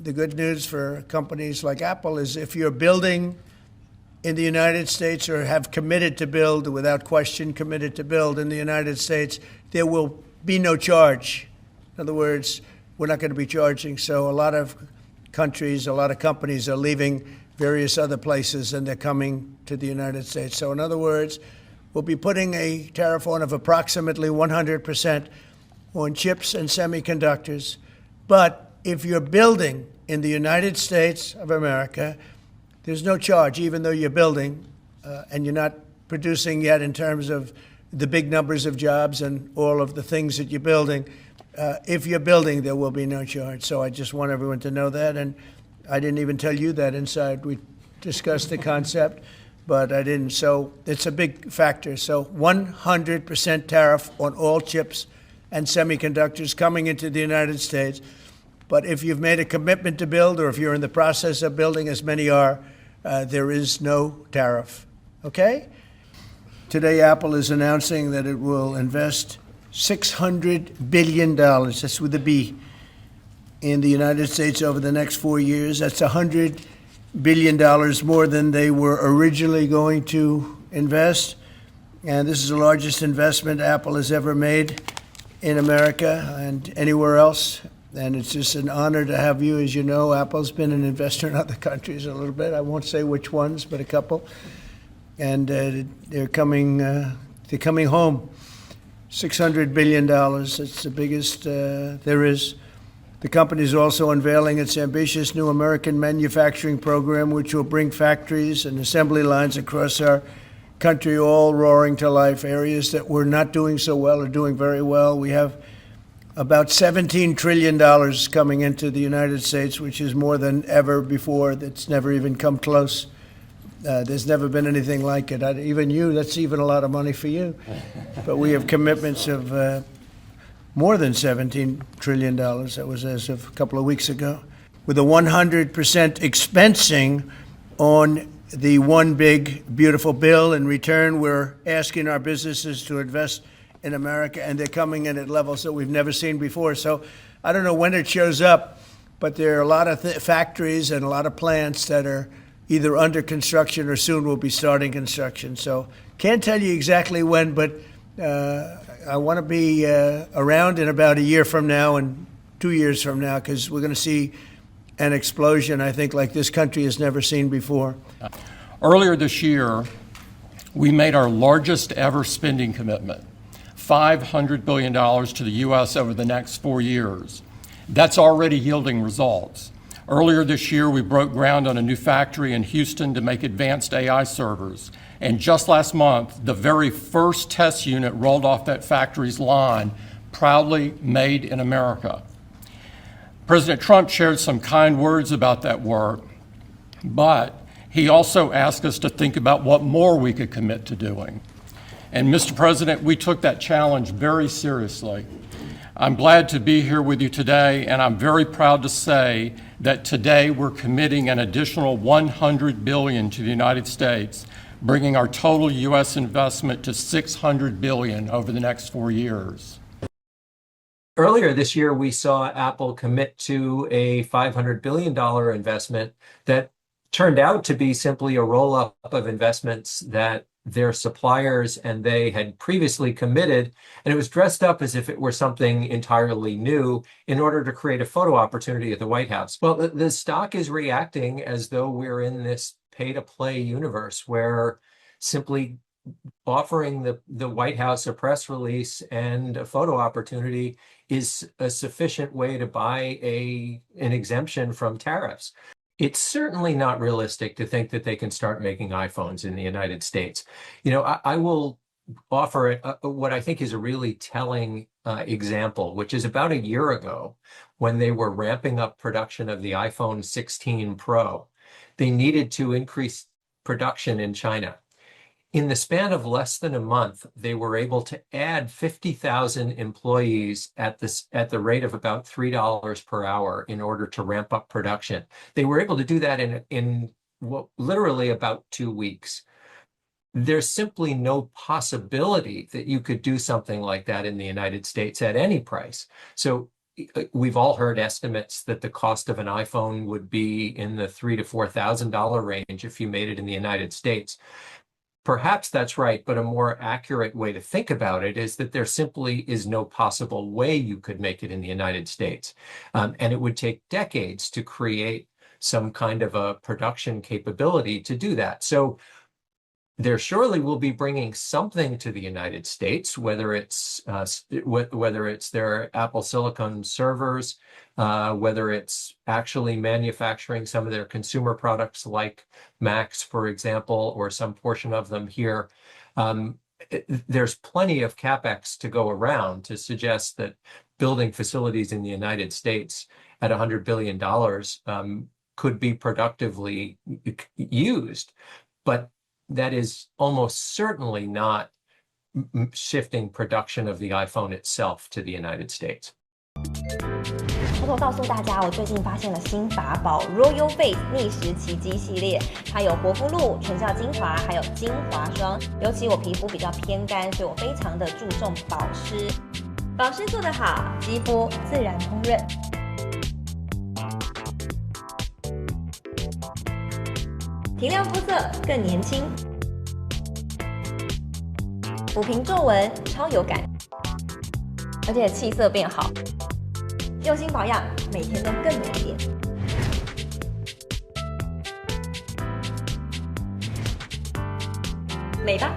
the good news for companies like Apple is if you're building in the United States or have committed to build, without question committed to build in the United States, there will be no charge. In other words, we're not going to be charging. So a lot of countries, a lot of companies are leaving various other places and they're coming to the United States. So in other words, we'll be putting a tariff on of approximately 100% on chips and semiconductors. But if you're building in the United States of America, there's no charge, even though you're building and you're not producing yet in terms of the big numbers of jobs and all of the things that you're building. If you're building, there will be no charge. So I just want everyone to know that. And I didn't even tell you that inside. We discussed the concept, but I didn't. So it's a big factor. So 100% tariff on all chips and semiconductors coming into the United States. But if you've made a commitment to build, or if you're in the process of building, as many are, there is no tariff. Okay? Today, Apple is announcing that it will invest $600 billion, that's with a B, in the United States over the next 4 years. That's $100 billion more than they were originally going to invest. And this is the largest investment Apple has ever made in America and anywhere else. And it's just an honor to have you. As you know, Apple's been an investor in other countries a little bit. I won't say which ones, but a couple. And they're coming home. $600 billion. It's the biggest there is. The company is also unveiling its ambitious new American manufacturing program, which will bring factories and assembly lines across our country all roaring to life. Areas that were not doing so well are doing very well. We have about $17 trillion coming into the United States, which is more than ever before. That's never even come close. There's never been anything like it. Even you, that's even a lot of money for you. But we have commitments of more than $17 trillion. That was as of a couple of weeks ago. With a 100% expensing on the one big, beautiful bill. In return, we're asking our businesses to invest in America, and they're coming in at levels that we've never seen before. So I don't know when it shows up, but there are a lot of factories and a lot of plants that are either under construction or soon will be starting construction. So can't tell you exactly when, but I want to be around in about a year from now and 2 years from now, because we're going to see an explosion, I think, like this country has never seen before. Earlier this year, we made our largest ever spending commitment, $500 billion to the U.S. over the next 4 years. That's already yielding results. Earlier this year, we broke ground on a new factory in Houston to make advanced AI servers. And just last month, the very first test unit rolled off that factory's line, proudly made in America. President Trump shared some kind words about that work, but he also asked us to think about what more we could commit to doing. And Mr. President, we took that challenge very seriously. I'm glad to be here with you today, and I'm very proud to say that today we're committing an additional $100 billion to the United States, bringing our total U.S. investment to $600 billion over the next 4 years. Earlier this year, we saw Apple commit to a $500 billion investment that turned out to be simply a roll-up of investments that their suppliers and they had previously committed, and it was dressed up as if it were something entirely new in order to create a photo opportunity at the White House. Well, the stock is reacting as though we're in this pay-to-play universe where simply offering the White House a press release and a photo opportunity is a sufficient way to buy an exemption from tariffs. It's certainly not realistic to think that they can start making iPhones in the United States. You know, I will offer what I think is a really telling example, which is about a year ago when they were ramping up production of the iPhone 16 Pro. They needed to increase production in China. In the span of less than a month, they were able to add 50,000 employees at the rate of about $3 per hour in order to ramp up production. They were able to do that in literally about 2 weeks. There's simply no possibility that you could do something like that in the United States at any price. So we've all heard estimates that the cost of an iPhone would be in the $3,000 to $4,000 range if you made it in the United States. Perhaps that's right, but a more accurate way to think about it is that there simply is no possible way you could make it in the United States. And it would take decades to create some kind of a production capability to do that. So there surely will be bringing something to the United States, whether it's their Apple Silicon servers, whether it's actually manufacturing some of their consumer products like Macs, for example, or some portion of them here. There's plenty of capex to go around to suggest that building facilities in the United States at $100 billion could be productively used. But that is almost certainly not shifting production of the iPhone itself to the United States. 偷偷告诉大家，我最近发现了新法宝 Royal Face 逆时奇迹系列，它有活肤露、全效精华，还有精华霜。尤其我皮肤比较偏干，所以我非常的注重保湿。保湿做得好，肌肤自然烹润。提亮肤色更年轻，抚平皱纹超有感，而且气色变好。用心保养，每天都更美一点。美吧。